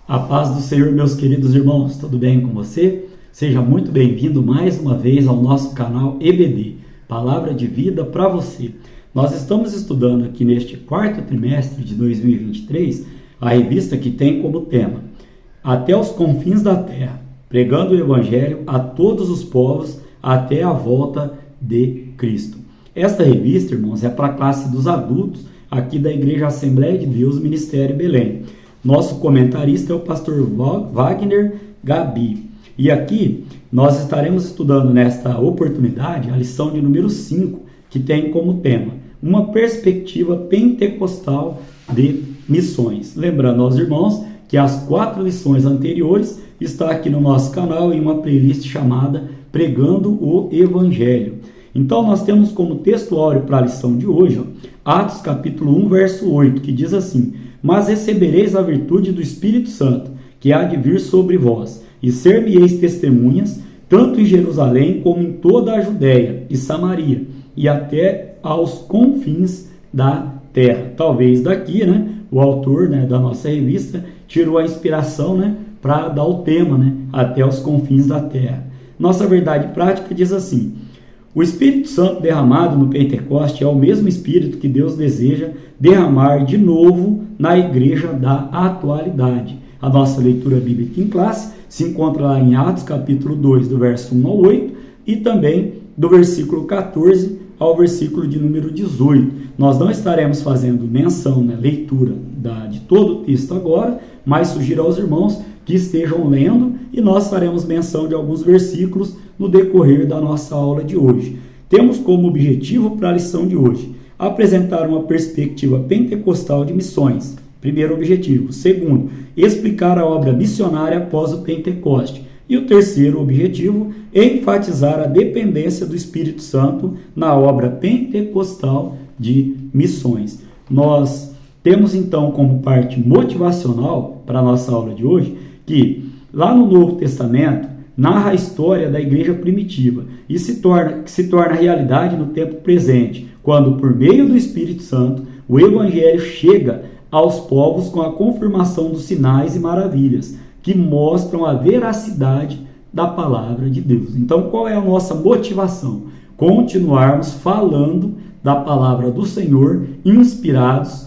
A paz do Senhor, meus queridos irmãos, tudo bem com você? Seja muito bem-vindo mais uma vez ao nosso canal EBD, Palavra de Vida para você. Nós estamos estudando aqui neste quarto trimestre de 2023 a revista que tem como tema Até os Confins da Terra, pregando o Evangelho a todos os povos até a volta de Cristo. Esta revista, irmãos, é para a classe dos adultos aqui da Igreja Assembleia de Deus, Ministério Belém. Nosso comentarista é o pastor Wagner Gabi. E aqui nós estaremos estudando nesta oportunidade a lição de número 5, que tem como tema uma perspectiva pentecostal de missões. Lembrando aos irmãos que as 4 lições anteriores estão aqui no nosso canal em uma playlist chamada Pregando o Evangelho. Então nós temos como textuário para a lição de hoje, Atos capítulo 1, verso 8, que diz assim: Mas recebereis a virtude do Espírito Santo, que há de vir sobre vós, e ser-me-eis testemunhas, tanto em Jerusalém como em toda a Judéia e Samaria, e até aos confins da terra. Talvez daqui, o autor, da nossa revista tirou a inspiração, para dar o tema, até os confins da terra. Nossa verdade prática diz assim: o Espírito Santo derramado no Pentecoste é o mesmo Espírito que Deus deseja derramar de novo na igreja da atualidade. A nossa leitura bíblica em classe se encontra lá em Atos capítulo 2, do verso 1 ao 8, e também do versículo 14 ao versículo de número 18. Nós não estaremos fazendo menção, leitura de todo o texto agora, mas sugiro aos irmãos que estejam lendo e nós faremos menção de alguns versículos no decorrer da nossa aula de hoje. Temos como objetivo para a lição de hoje apresentar uma perspectiva pentecostal de missões. Primeiro objetivo. Segundo, explicar a obra missionária após o Pentecoste. E o terceiro objetivo, enfatizar a dependência do Espírito Santo na obra pentecostal de missões. Nós temos então como parte motivacional para a nossa aula de hoje que lá no Novo Testamento narra a história da igreja primitiva e se torna realidade no tempo presente, quando por meio do Espírito Santo o Evangelho chega aos povos com a confirmação dos sinais e maravilhas que mostram a veracidade da palavra de Deus. Então, qual é a nossa motivação? Continuarmos falando da palavra do Senhor, inspirados,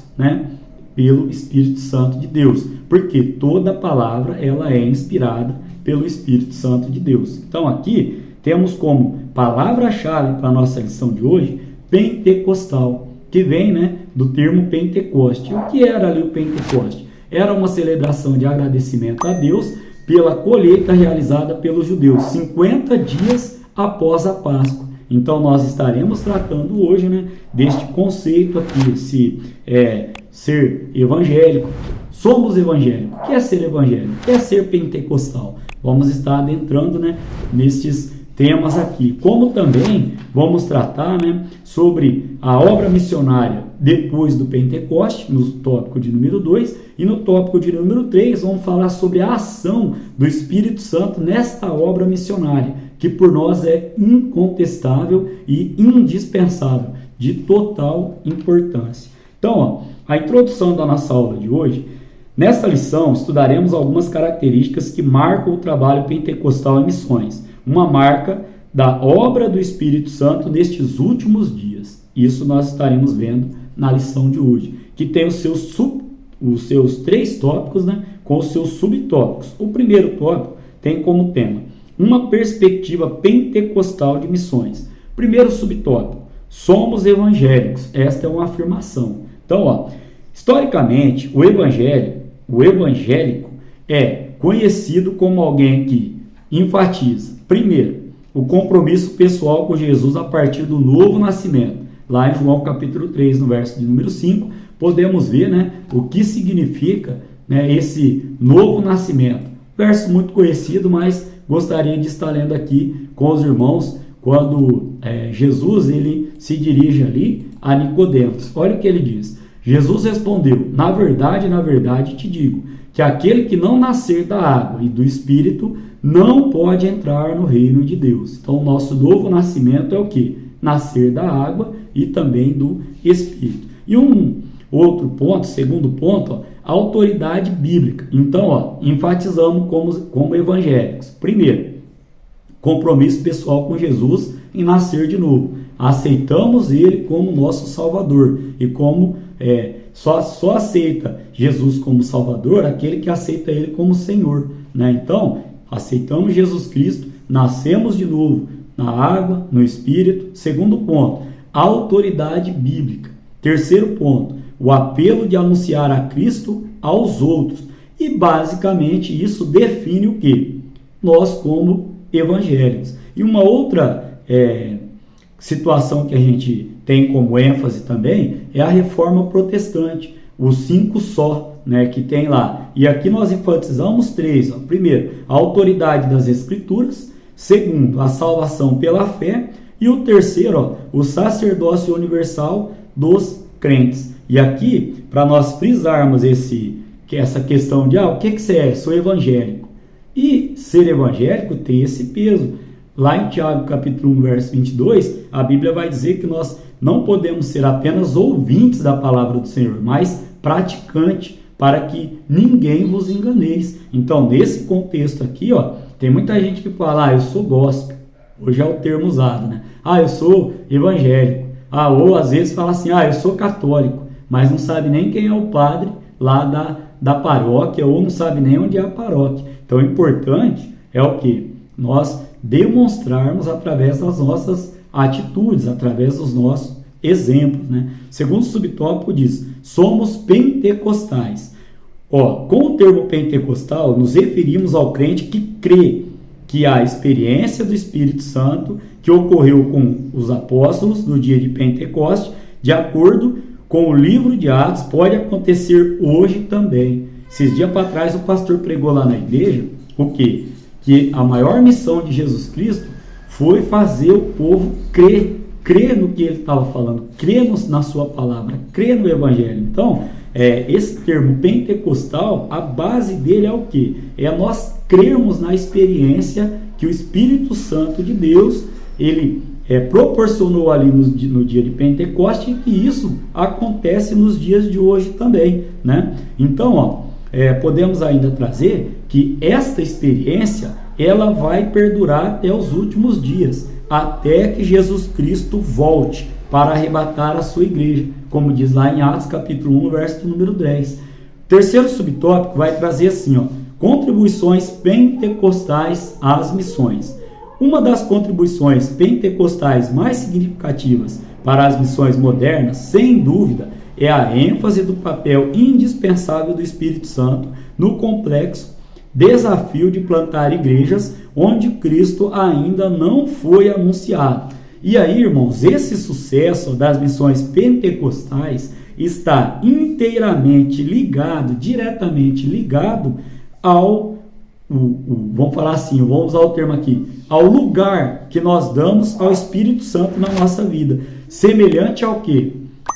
pelo Espírito Santo de Deus, porque toda palavra ela é inspirada pelo Espírito Santo de Deus. Então, aqui temos como palavra-chave para a nossa lição de hoje, pentecostal, que vem do termo Pentecoste. O que era ali o Pentecoste? Era uma celebração de agradecimento a Deus pela colheita realizada pelos judeus, 50 dias após a Páscoa. Então, nós estaremos tratando hoje deste conceito aqui, ser evangélico. Somos evangélicos. O que é ser evangélico? O que é ser pentecostal? Vamos estar adentrando nestes temas aqui. Como também vamos tratar sobre a obra missionária depois do Pentecoste, no tópico de número 2, e no tópico de número 3 vamos falar sobre a ação do Espírito Santo nesta obra missionária, que por nós é incontestável e indispensável, de total importância. Então, a introdução da nossa aula de hoje, nesta lição estudaremos algumas características que marcam o trabalho pentecostal em missões, uma marca da obra do Espírito Santo nestes últimos dias. Isso nós estaremos vendo na lição de hoje, que tem os seus 3 tópicos, com os seus subtópicos. O primeiro tópico tem como tema uma perspectiva pentecostal de missões. Primeiro subtópico, somos evangélicos. Esta é uma afirmação. Então, historicamente, o evangélico é conhecido como alguém que enfatiza, primeiro, o compromisso pessoal com Jesus a partir do novo nascimento. Lá em João capítulo 3, no verso de número 5, podemos ver o que significa esse novo nascimento. Verso muito conhecido, mas gostaria de estar lendo aqui com os irmãos quando Jesus ele se dirige ali a Nicodemos. Olha o que ele diz. Jesus respondeu: na verdade te digo, que aquele que não nascer da água e do Espírito não pode entrar no reino de Deus. Então, o nosso novo nascimento é o quê? Nascer da água e também do Espírito. E um outro ponto, segundo ponto, ó, autoridade bíblica. Então, enfatizamos como evangélicos. Primeiro, compromisso pessoal com Jesus em nascer de novo. Aceitamos Ele como nosso Salvador. E como só aceita Jesus como Salvador aquele que aceita Ele como Senhor, né? Então, aceitamos Jesus Cristo, nascemos de novo na água, no Espírito. Segundo ponto, autoridade bíblica. Terceiro ponto, o apelo de anunciar a Cristo aos outros. E basicamente isso define o quê? Nós como evangélicos. E uma outra situação que a gente tem como ênfase também é a reforma protestante, os 5 só, né, que tem lá. E aqui nós enfatizamos 3. Ó. Primeiro, a autoridade das Escrituras. Segundo, a salvação pela fé. E o terceiro, ó, o sacerdócio universal dos crentes. E aqui, para nós frisarmos essa questão de o que você é? Sou evangélico. E ser evangélico tem esse peso. Lá em Tiago capítulo 1, verso 22, a Bíblia vai dizer que nós não podemos ser apenas ouvintes da palavra do Senhor, mas praticantes, para que ninguém vos enganeis. Então, nesse contexto aqui, tem muita gente que fala, eu sou gospel. Hoje é o termo usado, né? Eu sou evangélico. Ou às vezes fala assim, eu sou católico, mas não sabe nem quem é o padre lá da paróquia, ou não sabe nem onde é a paróquia. Então, o importante é o que? Nós demonstrarmos através das nossas atitudes, através dos nossos exemplos, né? Segundo subtópico diz, somos pentecostais. Com o termo pentecostal, nos referimos ao crente que crê que a experiência do Espírito Santo que ocorreu com os apóstolos no dia de Pentecoste, de acordo com o livro de Atos, pode acontecer hoje também. Esses dias para trás o pastor pregou lá na igreja o quê? Que a maior missão de Jesus Cristo foi fazer o povo crer no que ele estava falando, crer na sua palavra, crer no Evangelho. Então, esse termo pentecostal, a base dele é o quê? É nós crermos na experiência que o Espírito Santo de Deus, ele proporcionou ali no dia de Pentecoste, e que isso acontece nos dias de hoje também, né? Então, podemos ainda trazer que esta experiência, ela vai perdurar até os últimos dias, até que Jesus Cristo volte para arrebatar a sua igreja, como diz lá em Atos capítulo 1, verso número 10. Terceiro subtópico vai trazer assim, contribuições pentecostais às missões. Uma das contribuições pentecostais mais significativas para as missões modernas, sem dúvida, é a ênfase do papel indispensável do Espírito Santo no complexo desafio de plantar igrejas onde Cristo ainda não foi anunciado. E aí, irmãos, esse sucesso das missões pentecostais está inteiramente ligado, diretamente ligado vamos falar assim, vamos usar o termo aqui, ao lugar que nós damos ao Espírito Santo na nossa vida. Semelhante ao quê?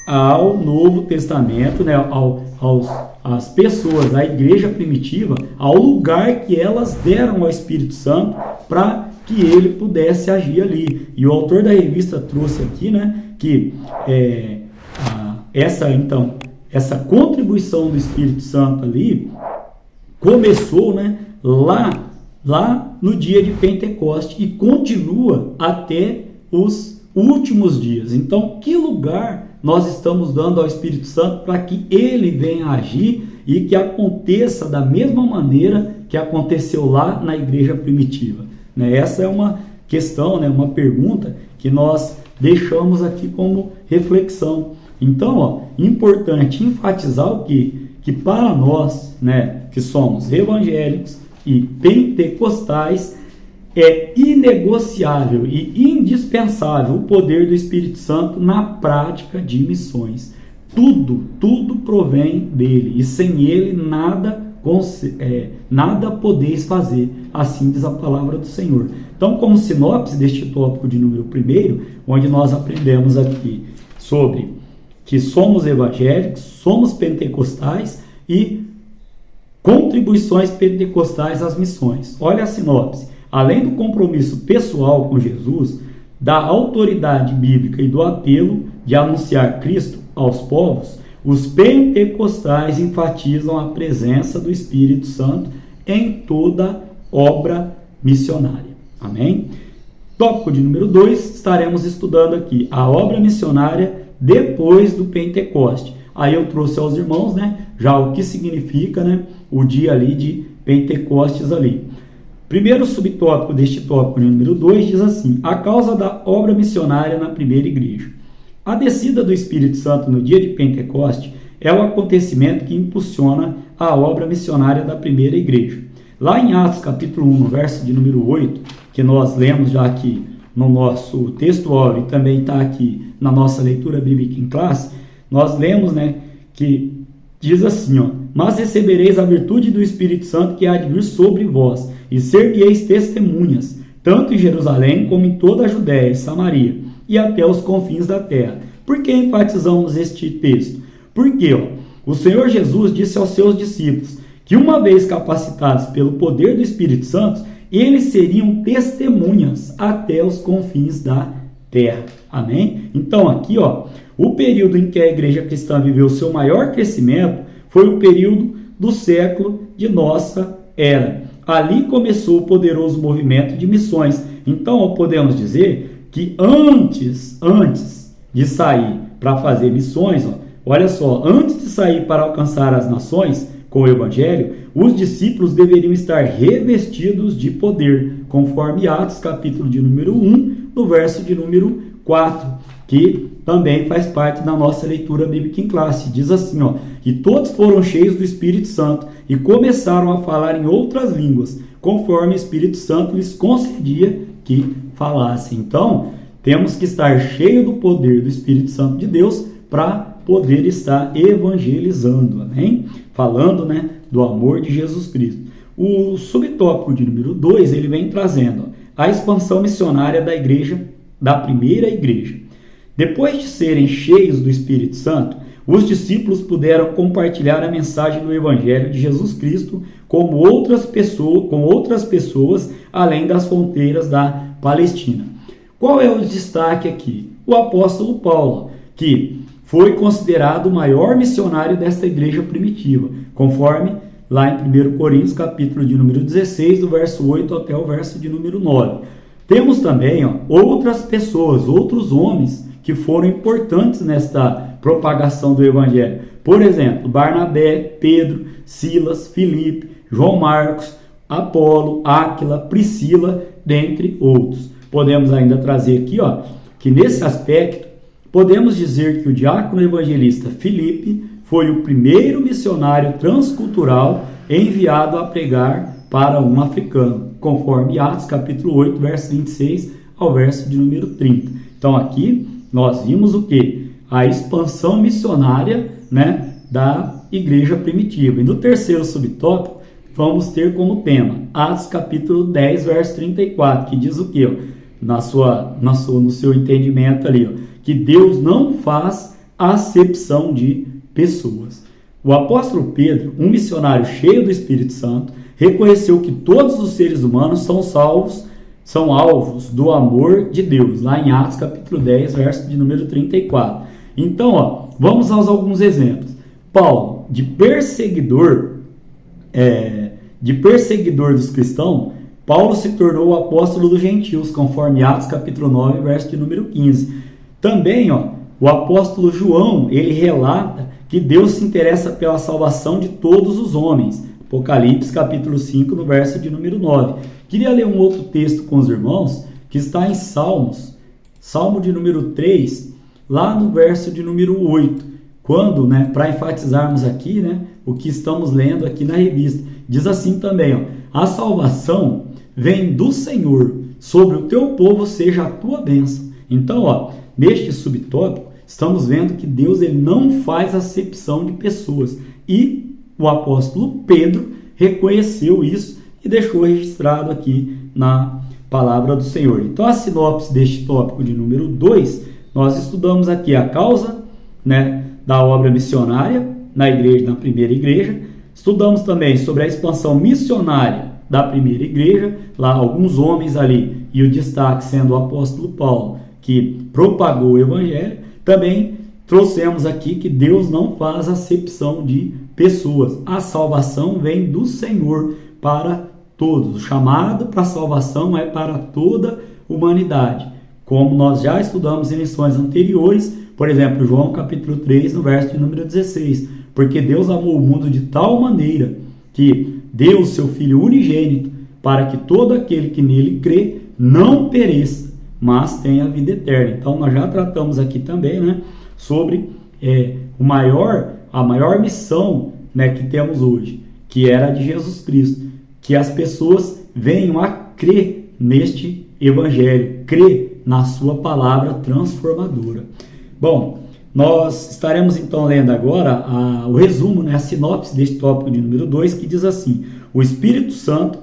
Ao Novo Testamento, né? Às pessoas, à igreja primitiva, ao lugar que elas deram ao Espírito Santo para que ele pudesse agir ali. E o autor da revista trouxe aqui, né, que essa contribuição do Espírito Santo ali começou, né, lá no dia de Pentecoste e continua até os últimos dias. Então, que lugar nós estamos dando ao Espírito Santo para que ele venha agir e que aconteça da mesma maneira que aconteceu lá na igreja primitiva, né? Essa é uma questão, né, uma pergunta que nós deixamos aqui como reflexão. Então, importante enfatizar o quê? Que para nós, né, que somos evangélicos e pentecostais, é inegociável e indispensável o poder do Espírito Santo na prática de missões. Tudo provém dele, e sem ele nada podeis fazer, assim diz a palavra do Senhor. Então, como sinopse deste tópico de número 1, onde nós aprendemos aqui sobre que somos evangélicos, somos pentecostais e contribuições pentecostais às missões. Olha a sinopse. Além do compromisso pessoal com Jesus, da autoridade bíblica e do apelo de anunciar Cristo aos povos, os pentecostais enfatizam a presença do Espírito Santo em toda obra missionária. Amém? Tópico de número 2, estaremos estudando aqui a obra missionária depois do Pentecoste. Aí eu trouxe aos irmãos, já o que significa, o dia ali de Pentecostes ali. Primeiro subtópico deste tópico de número 2 diz assim: a causa da obra missionária na primeira igreja. A descida do Espírito Santo no dia de Pentecoste é o acontecimento que impulsiona a obra missionária da primeira igreja. Lá em Atos capítulo 1, no verso de número 8, que nós lemos já aqui no nosso texto áureo e também está aqui na nossa leitura bíblica em classe, nós lemos que diz assim, mas recebereis a virtude do Espírito Santo que há de vir sobre vós, e ser-me-eis testemunhas, tanto em Jerusalém como em toda a Judéia e Samaria, e até os confins da terra. Por que enfatizamos este texto? Porque o Senhor Jesus disse aos seus discípulos que uma vez capacitados pelo poder do Espírito Santo, eles seriam testemunhas até os confins da terra. Amém? Então aqui, o período em que a igreja cristã viveu seu maior crescimento foi o período do século de nossa era. Ali começou o poderoso movimento de missões. Então podemos dizer que antes de sair para fazer missões, olha só, antes de sair para alcançar as nações com o Evangelho, os discípulos deveriam estar revestidos de poder, conforme Atos capítulo de número 1, no verso de número 4, que também faz parte da nossa leitura bíblica em classe. Diz assim, e todos foram cheios do Espírito Santo e começaram a falar em outras línguas, conforme o Espírito Santo lhes concedia que falassem. Então, temos que estar cheio do poder do Espírito Santo de Deus para poder estar evangelizando, amém? Falando, do amor de Jesus Cristo. O subtópico de número 2, ele vem trazendo a expansão missionária da igreja, da primeira igreja. Depois de serem cheios do Espírito Santo, os discípulos puderam compartilhar a mensagem do Evangelho de Jesus Cristo com outras pessoas além das fronteiras da Palestina. Qual é o destaque aqui? O apóstolo Paulo, que foi considerado o maior missionário desta igreja primitiva, conforme lá em 1 Coríntios, capítulo de número 16, do verso 8 até o verso de número 9. Temos também outras pessoas, outros homens que foram importantes nesta propagação do Evangelho. Por exemplo, Barnabé, Pedro, Silas, Filipe, João Marcos, Apolo, Áquila, Priscila, dentre outros. Podemos ainda trazer aqui que nesse aspecto, podemos dizer que o diácono evangelista Filipe foi o primeiro missionário transcultural enviado a pregar para um africano, conforme Atos capítulo 8, verso 26 ao verso de número 30. Então aqui nós vimos o que? A expansão missionária da igreja primitiva. E no terceiro subtópico, vamos ter como tema Atos capítulo 10, verso 34, que diz o que? No seu entendimento ali, que Deus não faz acepção de pessoas. O apóstolo Pedro, um missionário cheio do Espírito Santo, reconheceu que todos os seres humanos são alvos do amor de Deus, lá em Atos capítulo 10, verso de número 34. Então, vamos aos alguns exemplos. Paulo, de perseguidor dos cristãos, Paulo se tornou o apóstolo dos gentios, conforme Atos capítulo 9, verso de número 15. Também, o apóstolo João, ele relata que Deus se interessa pela salvação de todos os homens. Apocalipse capítulo 5, no verso de número 9. Queria ler um outro texto com os irmãos, que está em Salmos, Salmo de número 3, lá no verso de número 8. Quando, para enfatizarmos aqui, o que estamos lendo aqui na revista. Diz assim também, a salvação vem do Senhor, sobre o teu povo seja a tua bênção. Então, neste subtópico, estamos vendo que Deus ele não faz acepção de pessoas. E o apóstolo Pedro reconheceu isso e deixou registrado aqui na palavra do Senhor. Então, a sinopse deste tópico de número 2, nós estudamos aqui a causa da obra missionária na igreja, na primeira igreja. Estudamos também sobre a expansão missionária da primeira igreja, lá alguns homens ali, e o destaque sendo o apóstolo Paulo, que propagou o Evangelho. Também trouxemos aqui que Deus não faz acepção de pessoas. A salvação vem do Senhor para todos. O chamado para a salvação é para toda a humanidade. Como nós já estudamos em lições anteriores, por exemplo, João capítulo 3, no verso de número 16. Porque Deus amou o mundo de tal maneira que deu o seu Filho unigênito para que todo aquele que nele crê não pereça, mas tenha a vida eterna. Então nós já tratamos aqui também, né, sobre a maior missão, né, que temos hoje, que era a de Jesus Cristo, que as pessoas venham a crer neste Evangelho, crer na sua palavra transformadora. Bom, nós estaremos então lendo agora o resumo, né, a sinopse deste tópico de número 2, que diz assim: o Espírito Santo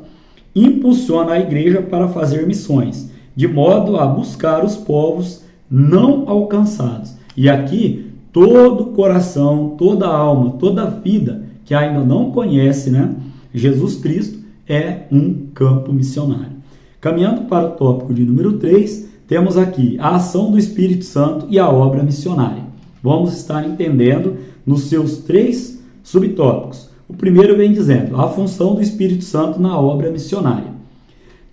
impulsiona a igreja para fazer missões, de modo a buscar os povos não alcançados. E aqui, todo coração, toda alma, toda vida que ainda não conhece, né, Jesus Cristo é um campo missionário. Caminhando para o tópico de número 3, temos aqui a ação do Espírito Santo e a obra missionária. Vamos estar entendendo nos seus 3 subtópicos. O primeiro vem dizendo a função do Espírito Santo na obra missionária.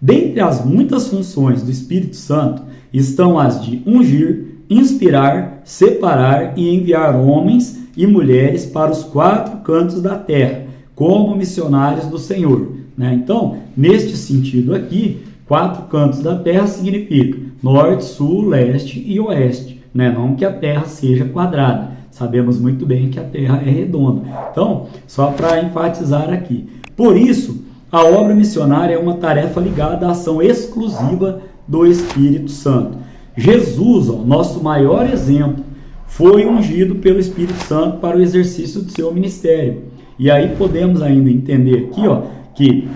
Dentre as muitas funções do Espírito Santo estão as de ungir, inspirar, separar e enviar homens e mulheres para os 4 cantos da terra, como missionários do Senhor. Então, neste sentido aqui, 4 cantos da terra significa norte, sul, leste e oeste. Não que a terra seja quadrada. Sabemos muito bem que a terra é redonda. Então, só para enfatizar aqui. Por isso, a obra missionária é uma tarefa ligada à ação exclusiva do Espírito Santo. Jesus, nosso maior exemplo, foi ungido pelo Espírito Santo para o exercício do seu ministério. E aí podemos ainda entender aqui, que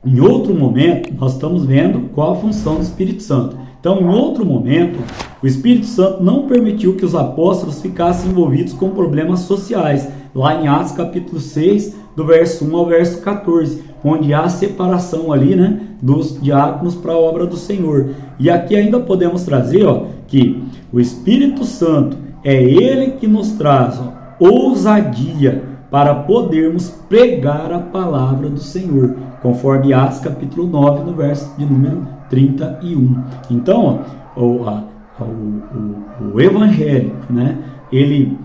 em outro momento nós estamos vendo qual a função do Espírito Santo. Então, em outro momento, o Espírito Santo não permitiu que os apóstolos ficassem envolvidos com problemas sociais, lá em Atos capítulo 6, do verso 1 ao verso 14, onde há a separação ali, dos diáconos para a obra do Senhor. E aqui ainda podemos trazer, que o Espírito Santo é ele que nos traz ousadia para podermos pregar a palavra do Senhor, conforme Atos capítulo 9, no verso de número 31. Então, o evangélico, ele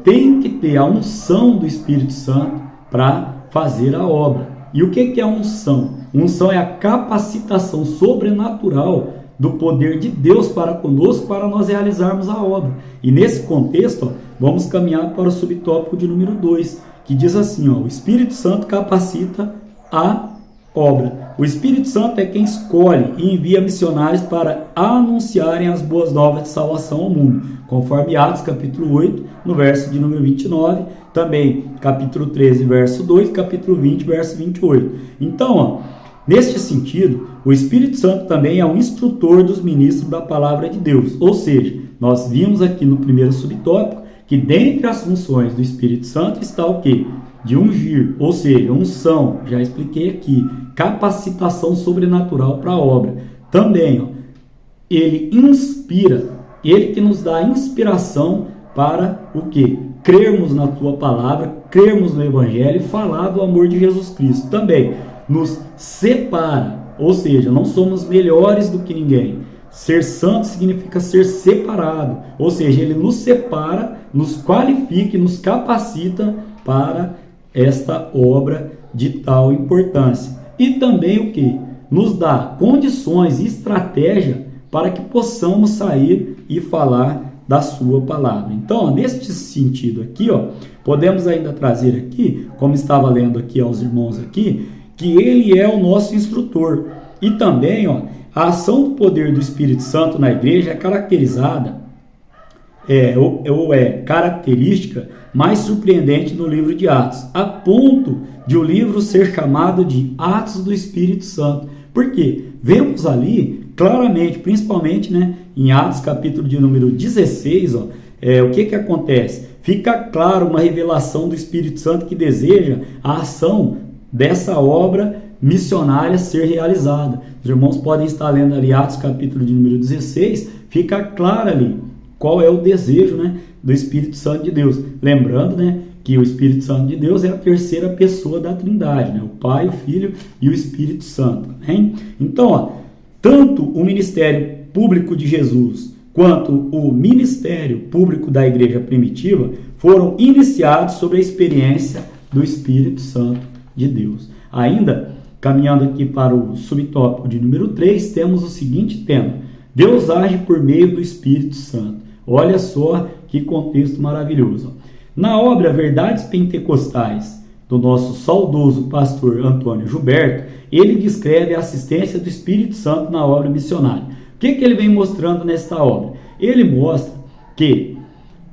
tem que ter a unção do Espírito Santo para fazer a obra. E o que é a unção? Unção é a capacitação sobrenatural do poder de Deus para conosco, para nós realizarmos a obra. E nesse contexto, vamos caminhar para o subtópico de número 2, que diz assim, o Espírito Santo capacita a obra. O Espírito Santo é quem escolhe e envia missionários para anunciarem as boas novas de salvação ao mundo, conforme Atos capítulo 8, no verso de número 29, também capítulo 13, verso 2, capítulo 20, verso 28. Então, neste sentido, o Espírito Santo também é o instrutor dos ministros da palavra de Deus. Ou seja, nós vimos aqui no primeiro subtópico que dentre as funções do Espírito Santo está o quê? De ungir, ou seja, unção, já expliquei aqui, capacitação sobrenatural para a obra. Também, ele inspira, ele que nos dá inspiração para o quê? Crermos na tua palavra, crermos no Evangelho e falar do amor de Jesus Cristo. Também nos separa, ou seja, não somos melhores do que ninguém. Ser santo significa ser separado, ou seja, ele nos separa, nos qualifica e nos capacita para esta obra de tal importância. E também o que? Nos dá condições e estratégia para que possamos sair e falar da sua palavra. Então, neste sentido aqui, podemos ainda trazer aqui, como estava lendo aqui aos irmãos aqui, que ele é o nosso instrutor. E também, a ação do poder do Espírito Santo na igreja é caracterizada, característica mais surpreendente no livro de Atos, a ponto de o livro ser chamado de Atos do Espírito Santo. Por quê? Vemos ali claramente, principalmente em Atos capítulo de número 16, o que acontece? Fica claro uma revelação do Espírito Santo que deseja a ação dessa obra missionária ser realizada. Os irmãos podem estar lendo ali Atos capítulo de número 16, fica claro ali qual é o desejo, né, do Espírito Santo de Deus. Lembrando, né, que o Espírito Santo de Deus é a terceira pessoa da Trindade, né, o Pai, o Filho e o Espírito Santo. Hein? Então, tanto o ministério público de Jesus quanto o ministério público da igreja primitiva foram iniciados sobre a experiência do Espírito Santo de Deus. Ainda, caminhando aqui para o subtópico de número 3, temos o seguinte tema: Deus age por meio do Espírito Santo. Olha só que contexto maravilhoso. Na obra Verdades Pentecostais, do nosso saudoso pastor Antônio Gilberto, ele descreve a assistência do Espírito Santo na obra missionária. O que ele vem mostrando nesta obra? Ele mostra que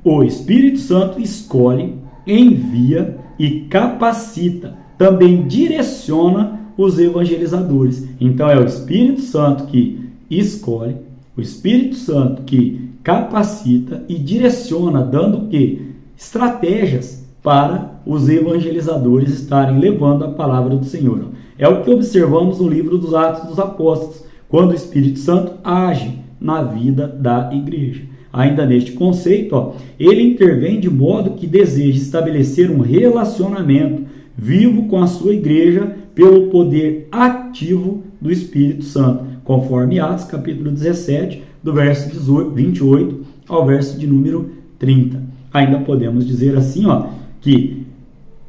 o Espírito Santo escolhe, envia e capacita, também direciona os evangelizadores. Então é o Espírito Santo que escolhe, o Espírito Santo que capacita e direciona, dando o quê? Estratégias para os evangelizadores estarem levando a palavra do Senhor. É o que observamos no livro dos Atos dos Apóstolos, quando o Espírito Santo age na vida da igreja. Ainda neste conceito, ele intervém de modo que deseja estabelecer um relacionamento vivo com a sua igreja pelo poder ativo do Espírito Santo, conforme Atos capítulo 17, do verso 28 ao verso de número 30. Ainda podemos dizer assim, que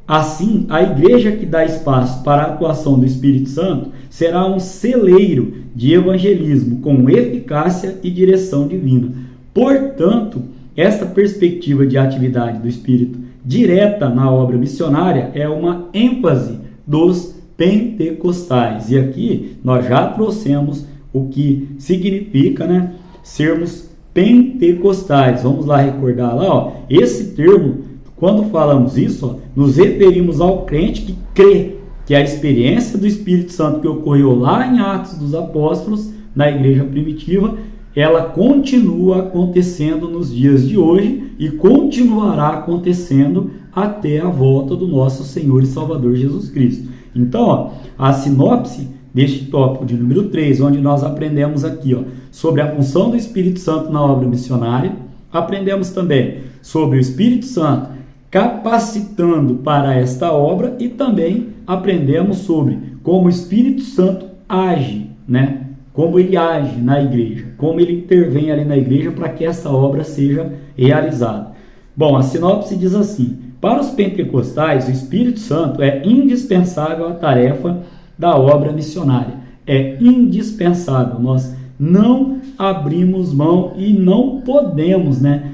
assim a igreja que dá espaço para a atuação do Espírito Santo será um celeiro de evangelismo com eficácia e direção divina. Portanto, essa perspectiva de atividade do Espírito direta na obra missionária é uma ênfase dos pentecostais. E aqui nós já trouxemos o que significa, né, sermos pentecostais. Vamos lá recordar lá, esse termo, quando falamos isso, nos referimos ao crente que crê que a experiência do Espírito Santo que ocorreu lá em Atos dos Apóstolos, na igreja primitiva, ela continua acontecendo nos dias de hoje e continuará acontecendo até a volta do nosso Senhor e Salvador Jesus Cristo. Então, a sinopse deste tópico de número 3, onde nós aprendemos aqui sobre a função do Espírito Santo na obra missionária, aprendemos também sobre o Espírito Santo capacitando para esta obra e também aprendemos sobre como o Espírito Santo age, né? Como ele age na igreja, como ele intervém ali na igreja para que essa obra seja realizada. Bom, a sinopse diz assim: para os pentecostais, o Espírito Santo é indispensável à tarefa da obra missionária. É indispensável, nós não abrimos mão e não podemos, né?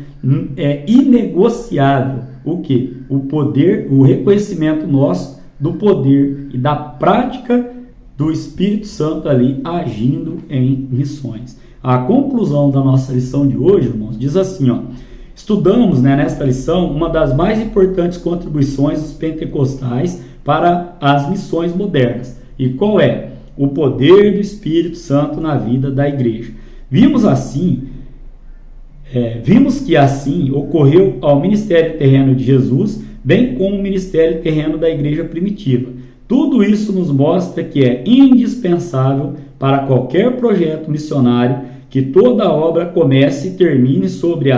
É inegociável o quê? O poder, o reconhecimento nosso do poder e da prática do Espírito Santo ali agindo em missões. A conclusão da nossa lição de hoje, irmãos, diz assim, estudamos, né, nesta lição uma das mais importantes contribuições dos pentecostais para as missões modernas. E qual é? O poder do Espírito Santo na vida da igreja. Vimos que assim ocorreu ao ministério terreno de Jesus, bem como o ministério terreno da igreja primitiva. Tudo isso nos mostra que é indispensável para qualquer projeto missionário que toda obra comece e termine sobre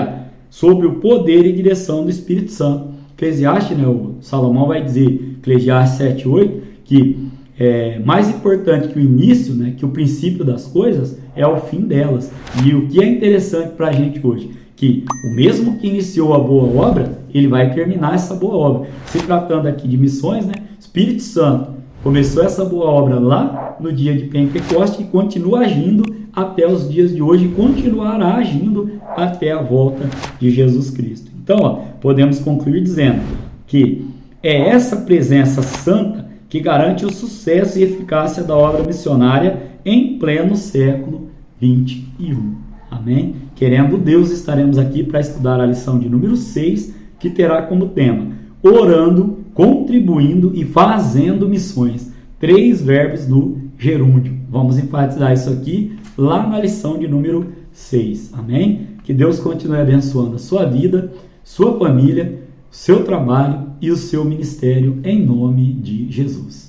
o poder e direção do Espírito Santo. Eclesiastes, né, o Salomão vai dizer, Eclesiastes 7:8, que é mais importante que o início, né, que o princípio das coisas, é o fim delas. E o que é interessante para a gente hoje, que o mesmo que iniciou a boa obra, ele vai terminar essa boa obra. Se tratando aqui de missões, né, Espírito Santo começou essa boa obra lá no dia de Pentecostes e continua agindo até os dias de hoje e continuará agindo até a volta de Jesus Cristo. Então, podemos concluir dizendo que é essa presença santa que garante o sucesso e eficácia da obra missionária em pleno século 21. Amém? Querendo Deus, estaremos aqui para estudar a lição de número 6, que terá como tema orando, contribuindo e fazendo missões. 3 verbos no gerúndio. Vamos enfatizar isso aqui lá na lição de número 6. Amém? Que Deus continue abençoando a sua vida, sua família, seu trabalho e o seu ministério em nome de Jesus.